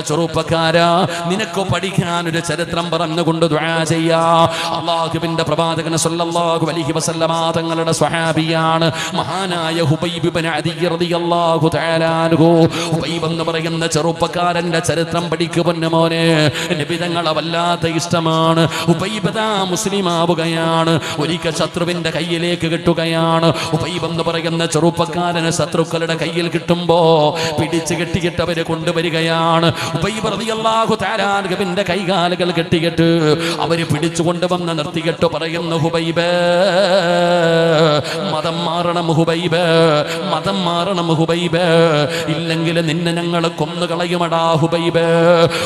ചെറുപ്പക്കാരാ, നിനക്ക് പഠിക്കാൻ ഒരു ചരിത്രം പറഞ്ഞുകൊണ്ട് ദുആ ചെയ്യാ. അല്ലാഹുവിന്റെ പ്രവാചകൻ സല്ലല്ലാഹു അലൈഹി വസല്ലമ തങ്ങളുടെ സ്വഹാബിയാണ് മഹാനായ ഹുബൈബ് ഇബ്നു അദി റളിയല്ലാഹു തആല അൻഹു. ഹുബൈബ് എന്ന് പറയുന്ന ചെറുപ്പക്കാരന്റെ ചരിത്രം പഠിക്കുമെന്ന് മോനെ, നബി തങ്ങളെ വല്ലാത്ത ഇഷ്ടമാണ്. ഹുബൈബ് ദാ മുസ്ലിം ആവുകയാണ്. ഒരിക്കൽ ശത്രുവിന്റെ കയ്യിലേക്ക് കിട്ടുകയാണ്. ഹുബൈബ് എന്ന് പറയുന്ന ചെറുപ്പക്കാരന് ശത്രുക്കളുടെ കയ്യിൽ കിട്ടുമ്പോ പിടിച്ചു കെട്ടിയിട്ട് അവര് കൊണ്ടുവരികയാണ്. ഹുബൈബ് റളിയല്ലാഹു തആല അൻഹുവിന്റെ കൈകാലുകൾ കെട്ടിയിട്ട് അവര് പിടിച്ചു കൊണ്ടുവന്ന് നിർത്തിയിട്ട് പറയുന്നു, ഹുബൈബ് മതം മാറണം, ഹുബൈബ് മതം മാറണം, ഹുബൈബ് ഇല്ലെങ്കിൽ നിന്നെ ഞങ്ങൾ കൊന്നുകളയുമടാ ഹുബൈബ്.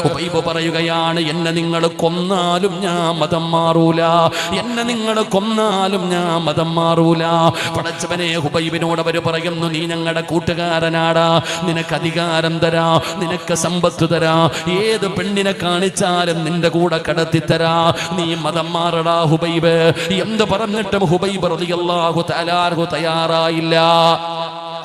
ഹുബൈബ് പറയുകയാണ്, എന്നെ നിങ്ങൾ കൊന്നാലും ഞാൻ മതം മാറൂല, എന്നെ നിങ്ങൾ കൊന്നാലും ഞാൻ മതം മാറൂല. പടച്ചവനെ, ഹുബൈബിനോട് അവർ പറയുന്നു, നീ ഞങ്ങളുടെ കൂട്ടുകാരനാടാ, നിനക്ക് അധികാരം തരാ, നിനക്ക് സമ്പത്ത് തരാ, ഏത് പെണ്ണിനെ കാണിച്ചാലും നിന്റെ കൂടെ കടത്തിത്തരാ, നീ മതം മാറടാ ഹുബൈബ്. എന്ത് പറഞ്ഞിട്ടും ഹുബൈബ് റളിയല്ലാഹു തആല അൻഹു തയ്യാറായില്ല.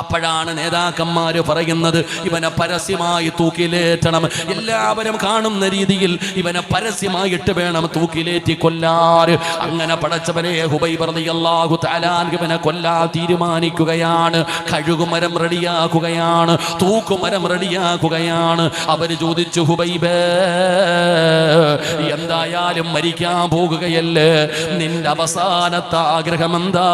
അപ്പോഴാണ് നേതാക്കന്മാര് പറയുന്നത്, ഇവനെ പരസ്യമായി തൂക്കിലേറ്റണം, എല്ലാവരും കാണുന്ന രീതിയിൽ ഇവനെ പരസ്യമായിട്ട് വേണം തൂക്കിലേറ്റി കൊല്ലാൻ. അങ്ങനെ പടച്ചവനെ, ഹുബൈബ് റളിയല്ലാഹു തആല ഇവനെ കൊല്ലാൻ തീരുമാനിക്കുകയാണ്. കഴുകുമരം റെഡിയാക്കുകയാണ്, തൂക്കുമരം റെഡിയാക്കുകയാണ്. അവര് ചോദിച്ചു, ഹുബൈബ് എന്തായാലും മരിക്കാൻ പോകുകയല്ലേ, നിന്റെ അവസാനത്തെ ആഗ്രഹം എന്താ?